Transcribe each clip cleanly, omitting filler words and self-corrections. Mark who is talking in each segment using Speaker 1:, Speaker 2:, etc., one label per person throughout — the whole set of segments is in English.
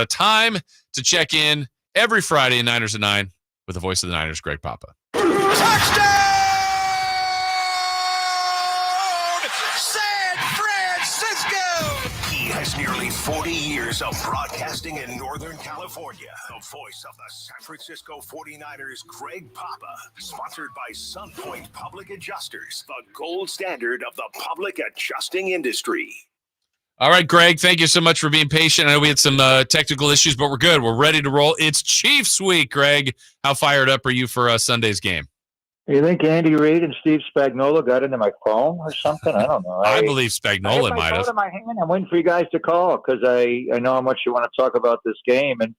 Speaker 1: time to check in every Friday at Niners at 9 with the voice of the Niners, Greg Papa.
Speaker 2: Touchdown! San Francisco!
Speaker 3: He has nearly 40 years of broadcasting in Northern California. The voice of the San Francisco 49ers, Greg Papa. Sponsored by Sunpoint Public Adjusters, the gold standard of the public adjusting industry.
Speaker 1: All right, Greg, thank you so much for being patient. I know we had some technical issues, but we're good. We're ready to roll. It's Chiefs week, Greg. How fired up are you for Sunday's game?
Speaker 4: You think Andy Reid and Steve Spagnuolo got into my phone or something? I don't know.
Speaker 1: I believe Spagnuolo might have.
Speaker 4: I have my phone in my hand. I'm waiting for you guys to call because I know how much you want to talk about this game. And,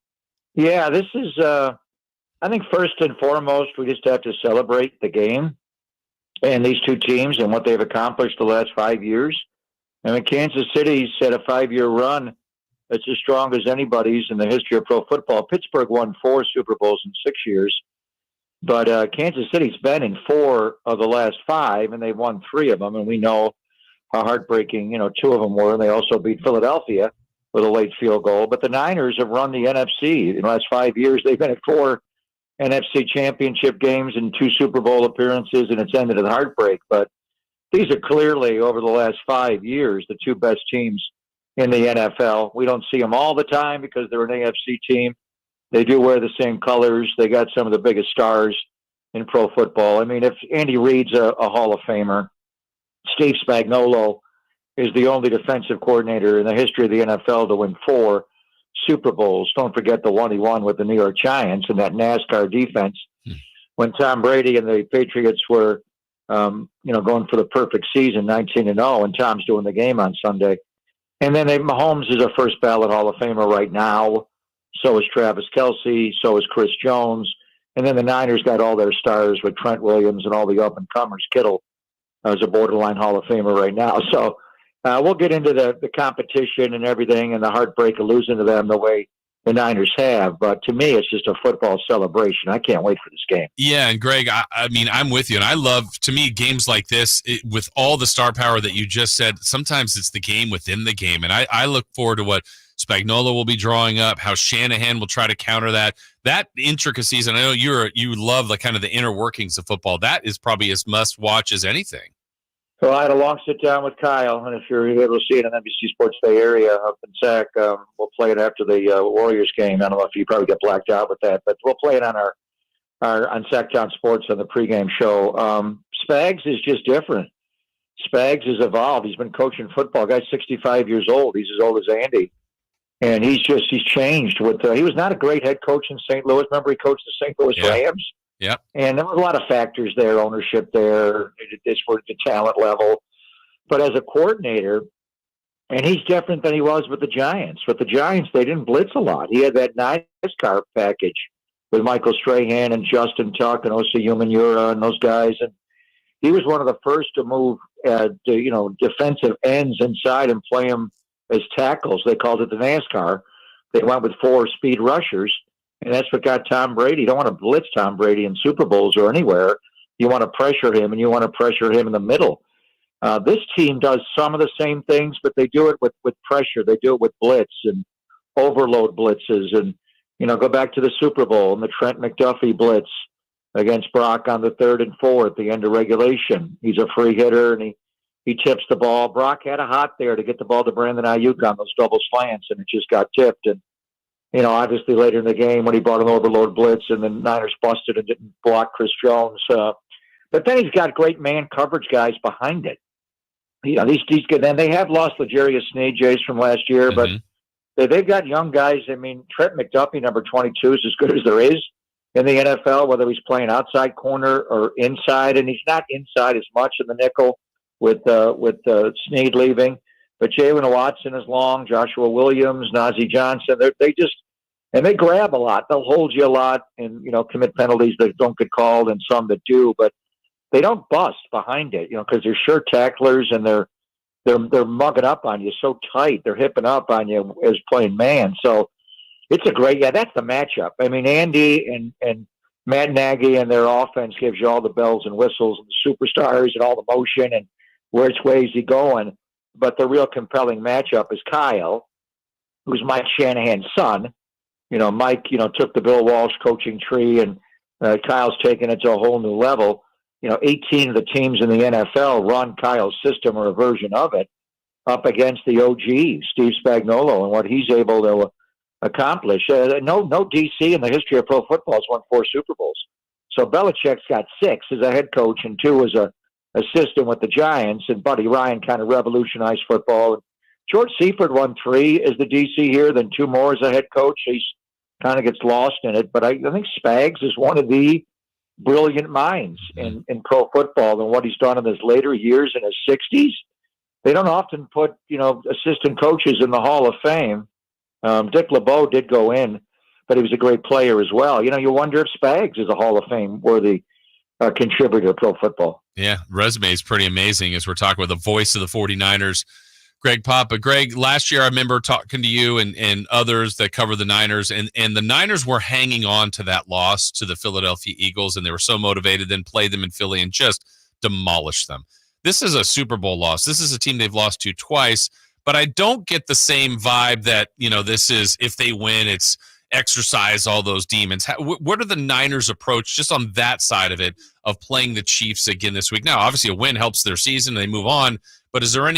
Speaker 4: yeah, this is I think first and foremost, we just have to celebrate the game and these two teams and what they've accomplished the last 5 years. I mean, Kansas City's had a 5-year run that's as strong as anybody's in the history of pro football. Pittsburgh won 4 Super Bowls in 6 years. But Kansas City's been in 4 of the last 5, and they've won 3 of them. And we know how heartbreaking, 2 of them were. And they also beat Philadelphia with a late field goal. But the Niners have run the NFC. In the last 5 years, they've been at 4 NFC championship games and 2 Super Bowl appearances, and it's ended in heartbreak. But these are clearly, over the last 5 years, the 2 best teams in the NFL. We don't see them all the time because they're an AFC team. They do wear the same colors. They got some of the biggest stars in pro football. I mean, if Andy Reid's a Hall of Famer, Steve Spagnuolo is the only defensive coordinator in the history of the NFL to win 4 Super Bowls. Don't forget the one he won with the New York Giants and that NASCAR defense when Tom Brady and the Patriots were, going for the perfect season, 19-0, and Tom's doing the game on Sunday. And then Mahomes is a first ballot Hall of Famer right now. So is Travis Kelce. So is Chris Jones. And then the Niners got all their stars with Trent Williams and all the up-and-comers. Kittle is a borderline Hall of Famer right now. So we'll get into the competition and everything and the heartbreak of losing to them the way the Niners have. But to me, it's just a football celebration. I can't wait for this game.
Speaker 1: Yeah, and Greg, I mean, I'm with you. And I love, to me, games like this, with all the star power that you just said, sometimes it's the game within the game. And I look forward to what Spagnuolo will be drawing up, how Shanahan will try to counter that intricacies. And I know you love the kind of the inner workings of football. That is probably as must watch as anything.
Speaker 4: So I had a long sit down with Kyle, and if you're able to see it on NBC Sports Bay Area up in Sac, we'll play it after the Warriors game. I don't know if you probably get blacked out with that, but we'll play it on our on Sactown Sports on the pregame show. Spags is just different. Spags has evolved. He's been coaching football. Guy's 65 years old. He's as old as Andy. And he's changed. He was not a great head coach in St. Louis. Remember, he coached the St. Louis Rams?
Speaker 1: Yeah.
Speaker 4: And there were a lot of factors there, ownership there, this was the talent level. But as a coordinator, and he's different than he was with the Giants. With the Giants, they didn't blitz a lot. He had that NASCAR package with Michael Strahan and Justin Tuck and Osi Umenyiora and those guys. And he was one of the first to move defensive ends inside and play them as tackles. They called it the NASCAR. They went with 4 speed rushers, and that's what got Tom Brady. You don't want to blitz Tom Brady in Super Bowls or anywhere. You want to pressure him, and you want to pressure him in the middle. This team does some of the same things, but they do it with pressure. They do it with blitz and overload blitzes. And, go back to the Super Bowl and the Trent McDuffie blitz against Brock on the 3rd and 4th, the end of regulation. He's a free hitter, and he tips the ball. Brock had a hot there to get the ball to Brandon Ayuk on those double slants, and it just got tipped. And, obviously later in the game when he brought an overload blitz and the Niners busted and didn't block Chris Jones. But then he's got great man coverage guys behind it. These good. Then they have lost L'Jarius Sneed, Jace, from last year, but they've got young guys. I mean, Trent McDuffie, number 22, is as good as there is in the NFL, whether he's playing outside corner or inside, and he's not inside as much in the nickel with Sneed leaving. But Jalen Watson is long, Joshua Williams, Najee Johnson. They grab a lot. They'll hold you a lot and, commit penalties that don't get called and some that do, but they don't bust behind it, because they're sure tacklers and they're mugging up on you so tight. They're hipping up on you as playing man. So it's that's the matchup. I mean, Andy and Matt Nagy and their offense gives you all the bells and whistles and the superstars and all the motion and which way is he going. But the real compelling matchup is Kyle, who's Mike Shanahan's son. Mike, took the Bill Walsh coaching tree, and Kyle's taken it to a whole new level. 18 of the teams in the NFL run Kyle's system or a version of it up against the OG, Steve Spagnuolo, and what he's able to accomplish. No DC in the history of pro football has won 4 Super Bowls. So Belichick's got 6 as a head coach and 2 as a assistant with the Giants, and Buddy Ryan kind of revolutionized football. George Seifert won 3 as the DC here, then 2 more as a head coach. He's kind of gets lost in it, but I think Spags is one of the brilliant minds in pro football, and what he's done in his later years in his 60s. They don't often put, assistant coaches in the Hall of Fame. Dick LeBeau did go in, but he was a great player as well. You wonder if Spags is a Hall of Fame worthy contributor to pro football.
Speaker 1: Yeah, resume is pretty amazing as we're talking with the voice of the 49ers, Greg Papa. Greg, last year I remember talking to you and others that cover the Niners, and the Niners were hanging on to that loss to the Philadelphia Eagles, and they were so motivated, then played them in Philly and just demolished them. This is a Super Bowl loss. This is a team they've lost to twice, but I don't get the same vibe that, this is, if they win, it's exercise all those demons. What are the Niners' approach just on that side of it, of playing the Chiefs again this week? Now, obviously a win helps their season and they move on, but is there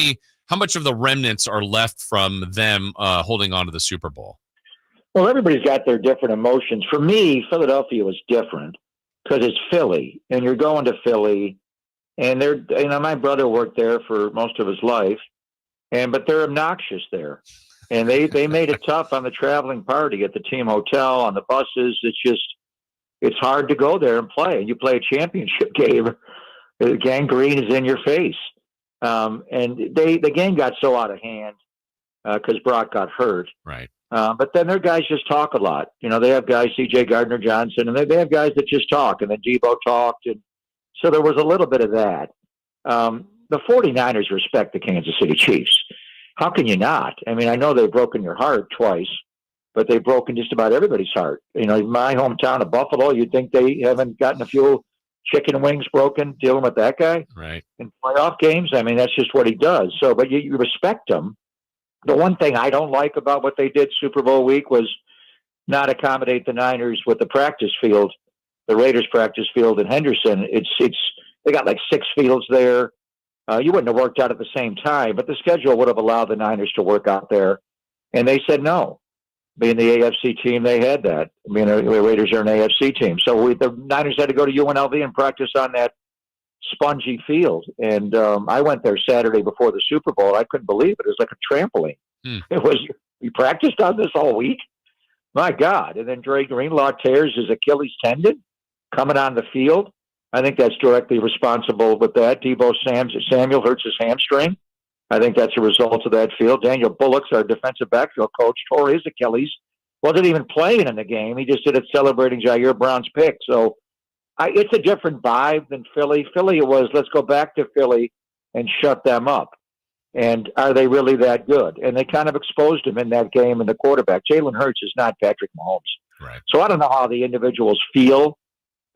Speaker 1: how much of the remnants are left from them holding on to the Super Bowl?
Speaker 4: Well, everybody's got their different emotions. For me, Philadelphia was different because it's Philly, and you're going to Philly, and my brother worked there for most of his life, but they're obnoxious there. And they made it tough on the traveling party at the team hotel, on the buses. It's hard to go there and play. And you play a championship game, gangrene is in your face. And the game got so out of hand because Brock got hurt.
Speaker 1: Right.
Speaker 4: But then their guys just talk a lot. They have guys, C.J. Gardner-Johnson, and they have guys that just talk. And then Debo talked. And so there was a little bit of that. The 49ers respect the Kansas City Chiefs. How can you not? I mean, I know they've broken your heart twice, but they've broken just about everybody's heart. My hometown of Buffalo, you'd think they haven't gotten a few chicken wings broken dealing with that guy.
Speaker 1: Right.
Speaker 4: In playoff games. I mean, that's just what he does. So, but you respect him. The one thing I don't like about what they did Super Bowl week was not accommodate the Niners with the practice field, the Raiders practice field in Henderson. They got like 6 fields there. You wouldn't have worked out at the same time, but the schedule would have allowed the Niners to work out there. And they said no. Being the AFC team, they had that. I mean, the Raiders are an AFC team. So the Niners had to go to UNLV and practice on that spongy field. And I went there Saturday before the Super Bowl. I couldn't believe it. It was like a trampoline. It was, we practiced on this all week? My God. And then Dre Greenlaw tears his Achilles tendon coming on the field. I think that's directly responsible with that. Debo Samuel hurts his hamstring. I think that's a result of that field. Daniel Bullock's our defensive backfield coach, tore his Achilles. Wasn't even playing in the game. He just did it celebrating Jair Brown's pick. So it's a different vibe than Philly. Philly, it was, let's go back to Philly and shut them up. And are they really that good? And they kind of exposed him in that game in the quarterback. Jalen Hurts is not Patrick Mahomes.
Speaker 1: Right.
Speaker 4: So I don't know how the individuals feel.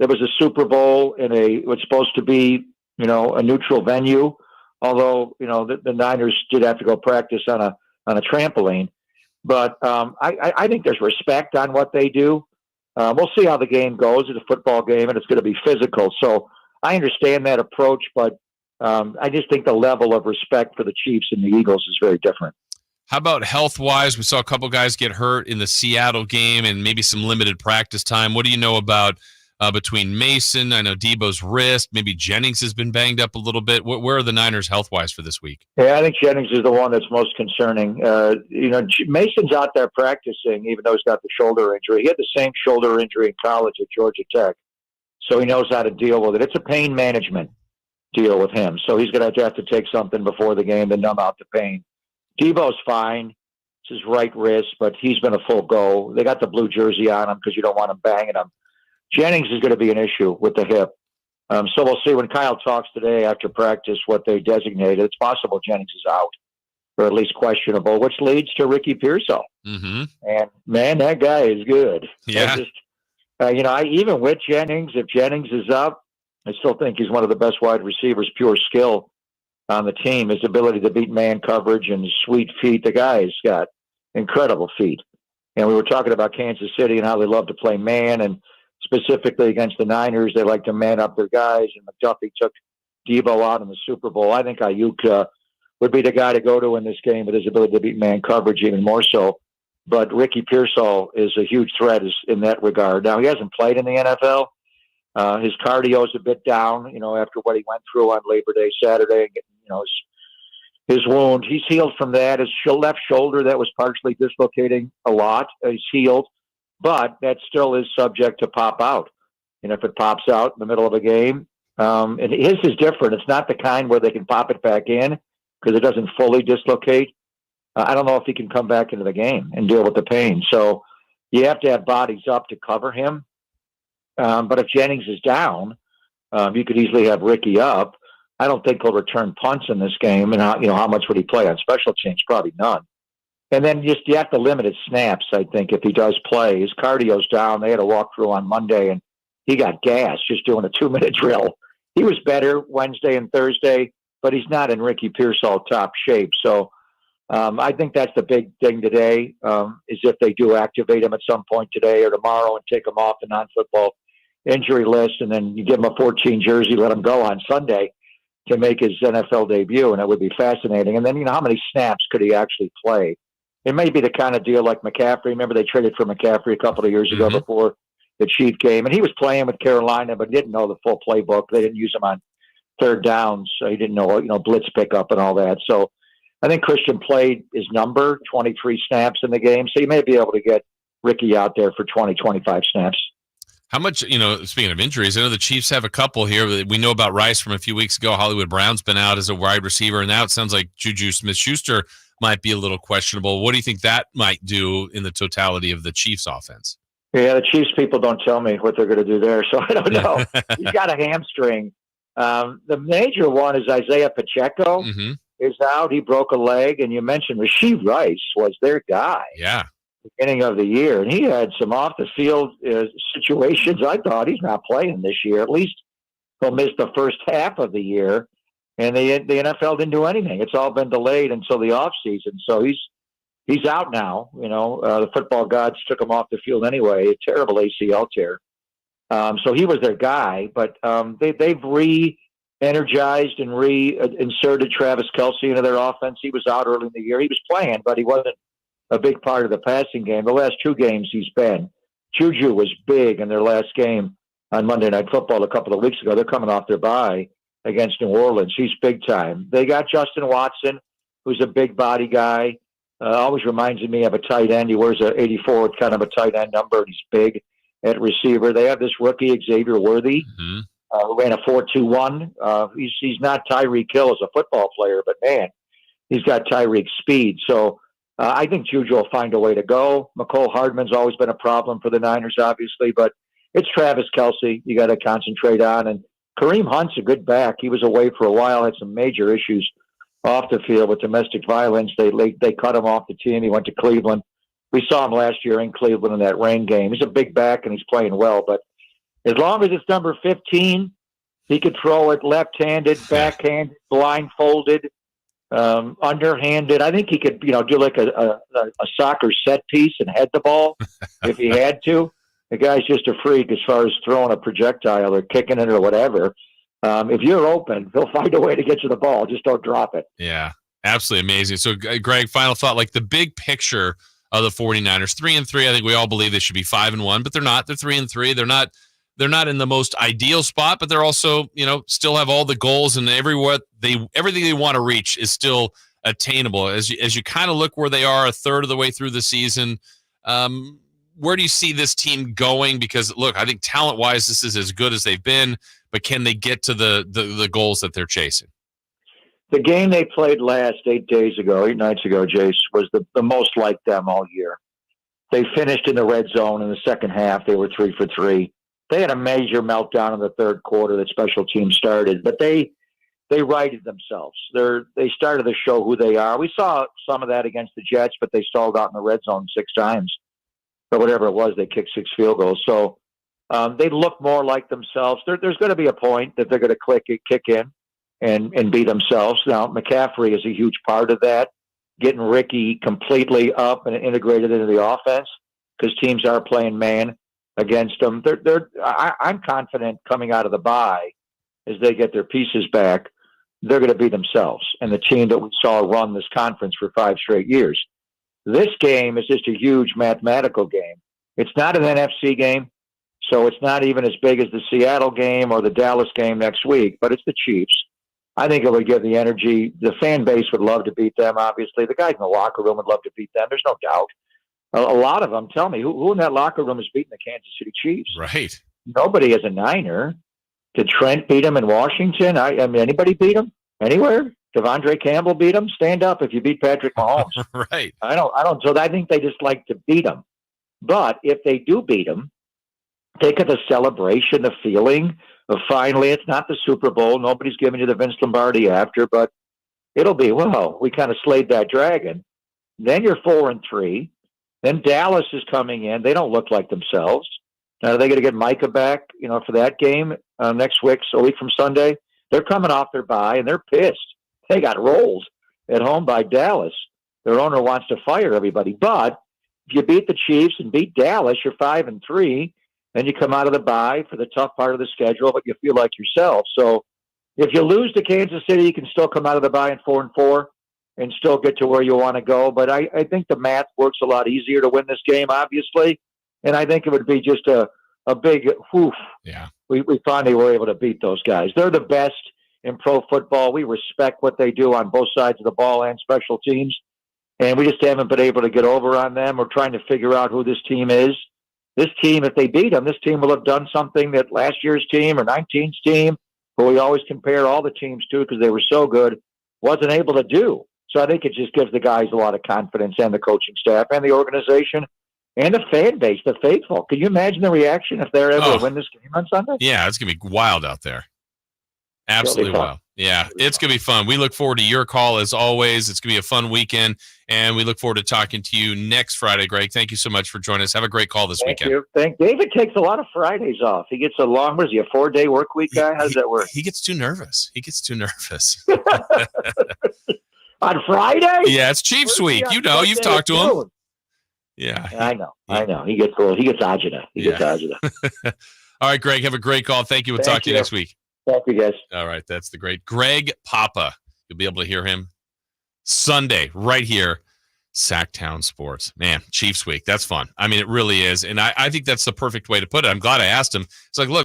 Speaker 4: There was a Super Bowl it was supposed to be, a neutral venue. Although, the Niners did have to go practice on a trampoline. But I think there's respect on what they do. We'll see how the game goes. It's a football game, and it's going to be physical. So I understand that approach, but I just think the level of respect for the Chiefs and the Eagles is very different.
Speaker 1: How about health-wise? We saw a couple guys get hurt in the Seattle game and maybe some limited practice time. What do you know about between Mason, I know Debo's wrist, maybe Jennings has been banged up a little bit. Where are the Niners health-wise for this week?
Speaker 4: Yeah, I think Jennings is the one that's most concerning. Mason's out there practicing, even though he's got the shoulder injury. He had the same shoulder injury in college at Georgia Tech, so he knows how to deal with it. It's a pain management deal with him, so he's going to have to take something before the game to numb out the pain. Debo's fine. It's his right wrist, but he's been a full go. They got the blue jersey on him because you don't want him banging him. Jennings is going to be an issue with the hip. So we'll see when Kyle talks today after practice what they designated. It's possible Jennings is out, or at least questionable, which leads to Ricky Pearsall.
Speaker 1: Mm-hmm.
Speaker 4: And, man, that guy is good.
Speaker 1: Yeah.
Speaker 4: Even with Jennings, if Jennings is up, I still think he's one of the best wide receivers, pure skill on the team. His ability to beat man coverage and his sweet feet. The guy's got incredible feat. And we were talking about Kansas City and how they love to play man, and specifically against the Niners, they like to man up their guys. And McDuffie took Debo out in the Super Bowl. I think Ayuk would be the guy to go to in this game with his ability to beat man coverage even more so. But Ricky Pearsall is a huge threat in that regard. Now, he hasn't played in the NFL. His cardio is a bit down, after what he went through on Labor Day Saturday, his wound. He's healed from that. His left shoulder that was partially dislocating a lot, he's healed, but that still is subject to pop out. And if it pops out in the middle of a game, and his is different. It's not the kind where they can pop it back in because it doesn't fully dislocate. I don't know if he can come back into the game and deal with the pain. So you have to have bodies up to cover him. But if Jennings is down, you could easily have Ricky up. I don't think he'll return punts in this game. And how much would he play on special teams? Probably none. And then you have to limit his snaps, I think, if he does play. His cardio's down. They had a walkthrough on Monday, and he got gas just doing a 2-minute drill. He was better Wednesday and Thursday, but he's not in Ricky Pearsall top shape. So I think that's the big thing today, is if they do activate him at some point today or tomorrow and take him off the non-football injury list, and then you give him a 14 jersey, let him go on Sunday to make his NFL debut, and it would be fascinating. And then, how many snaps could he actually play? It may be the kind of deal like McCaffrey. Remember, they traded for McCaffrey a couple of years ago before the Chief game, and he was playing with Carolina, but didn't know the full playbook. They didn't use him on third downs, so he didn't know, blitz pickup and all that. So I think Christian played his number, 23 snaps in the game, so you may be able to get Ricky out there for 20, 25 snaps.
Speaker 1: How much, speaking of injuries, I know the Chiefs have a couple here. We know about Rice from a few weeks ago. Hollywood Brown's been out as a wide receiver, and now it sounds like Juju Smith-Schuster might be a little questionable. What do you think that might do in the totality of the Chiefs offense?
Speaker 4: Yeah, the Chiefs people don't tell me what they're going to do there, so I don't know. He's got a hamstring. The major one is Isaiah Pacheco is out. He broke a leg, and you mentioned Rashee Rice was their guy.
Speaker 1: Yeah.
Speaker 4: Beginning of the year, and he had some off-the-field situations. I thought he's not playing this year. At least he'll miss the first half of the year, and the NFL didn't do anything. It's all been delayed until the offseason. So he's out now. The football gods took him off the field anyway. A terrible ACL tear. So he was their guy, but they've re-energized and re-inserted Travis Kelce into their offense. He was out early in the year. He was playing, but he wasn't a big part of the passing game. The last 2 games he's been. Juju was big in their last game on Monday Night Football a couple of weeks ago. They're coming off their bye against New Orleans. He's big time. They got Justin Watson, who's a big body guy. Always reminds me of a tight end. He wears a 84 with kind of a tight end number, and he's big at receiver. They have this rookie, Xavier Worthy, who ran a 4.21. He's not Tyreek Hill as a football player, but man, he's got Tyreek speed. So I think Juju will find a way to go. McCole Hardman's always been a problem for the Niners, obviously, but it's Travis Kelce you got to concentrate on. And Kareem Hunt's a good back. He was away for a while, had some major issues off the field with domestic violence. They cut him off the team. He went to Cleveland. We saw him last year in Cleveland in that rain game. He's a big back, and he's playing well. But as long as it's number 15, he could throw it left-handed, backhanded, blindfolded, underhanded. I think he could, do like a soccer set piece and head the ball if he had to. The guy's just a freak as far as throwing a projectile or kicking it or whatever. If you're open, he'll find a way to get you the ball. Just don't drop it.
Speaker 1: Yeah, absolutely amazing. So, Greg, final thought, like the big picture of the 49ers, 3-3. I think we all believe they should be 5-1, but they're not. They're 3-3. They're not in the most ideal spot, but they're also, still have all the goals, and everything they want to reach is still attainable. As you kind of look where they are a third of the way through the season, where do you see this team going? Because look, I think talent-wise, this is as good as they've been, but can they get to the goals that they're chasing?
Speaker 4: The game they played last 8 nights ago, Jace, was the most like them all year. They finished in the red zone in the second half. They were 3 for 3. They had a major meltdown in the third quarter that special teams started, but they righted themselves. They started to show who they are. We saw some of that against the Jets, but they stalled out in the red zone 6 times. Or whatever it was, they kicked 6 field goals. So they look more like themselves. There's going to be a point that they're going to kick in and be themselves. Now, McCaffrey is a huge part of that. getting Ricky completely up and integrated into the offense because teams are playing man against them. I'm confident coming out of the bye as they get their pieces back, they're going to be themselves and the team that we saw run this conference for 5 straight years. This game is just a huge mathematical game. It's not an NFC game, so it's not even as big as the Seattle game or the Dallas game next week, but it's the Chiefs. I think it would give the energy. The fan base would love to beat them, obviously. The guys in the locker room would love to beat them. There's no doubt. A lot of them, tell me, who in that locker room is beating the Kansas City Chiefs?
Speaker 1: Right.
Speaker 4: Nobody is a Niner. Did Trent beat him in Washington? I mean, anybody beat him anywhere? Devondre Campbell beat him? Stand up if you beat Patrick Mahomes.
Speaker 1: Right.
Speaker 4: I don't. So I think they just like to beat him. But if they do beat him, think of the celebration, the feeling of finally, it's not the Super Bowl. Nobody's giving you the Vince Lombardi after, but it'll be, well, we kind of slayed that dragon. Then you're 4-3. Then Dallas is coming in. They don't look like themselves. Now, are they going to get Micah back, for that game next week, so a week from Sunday? They're coming off their bye, and they're pissed. They got rolled at home by Dallas. Their owner wants to fire everybody. But if you beat the Chiefs and beat Dallas, you're 5-3. Then you come out of the bye for the tough part of the schedule, but you feel like yourself. So if you lose to Kansas City, you can still come out of the bye in 4-4 and still get to where you want to go. But I think the math works a lot easier to win this game, obviously. And I think it would be just a big whoof.
Speaker 1: Yeah.
Speaker 4: We finally were able to beat those guys. They're the best in pro football. We respect what they do on both sides of the ball and special teams. And we just haven't been able to get over on them. We're trying to figure out who this team is. This team, if they beat them, this team will have done something that last year's team or 19's team, who we always compare all the teams to because they were so good, wasn't able to do. So I think it just gives the guys a lot of confidence, and the coaching staff and the organization and the fan base, the faithful. Can you imagine the reaction if they're able to win this game on Sunday?
Speaker 1: Yeah, it's going to be wild out there. Absolutely wild. Yeah, it's going to be fun. We look forward to your call as always. It's going to be a fun weekend, and we look forward to talking to you next Friday, Greg. Thank you so much for joining us. Have a great call this weekend.
Speaker 4: Thank you. David takes a lot of Fridays off. He gets a long, was he a 4-day work week guy? How does that work?
Speaker 1: He gets too nervous.
Speaker 4: On Friday?
Speaker 1: Yeah, it's Chiefs week. You've talked to him. Yeah.
Speaker 4: I know. He gets agita.
Speaker 1: All right, Greg, have a great call. Thank you. We'll talk to you next week.
Speaker 4: Thank you, guys.
Speaker 1: All right, that's the great Greg Papa. You'll be able to hear him Sunday right here, Sactown Sports. Man, Chiefs week. That's fun. I mean, it really is. And I think that's the perfect way to put it. I'm glad I asked him. It's like, look,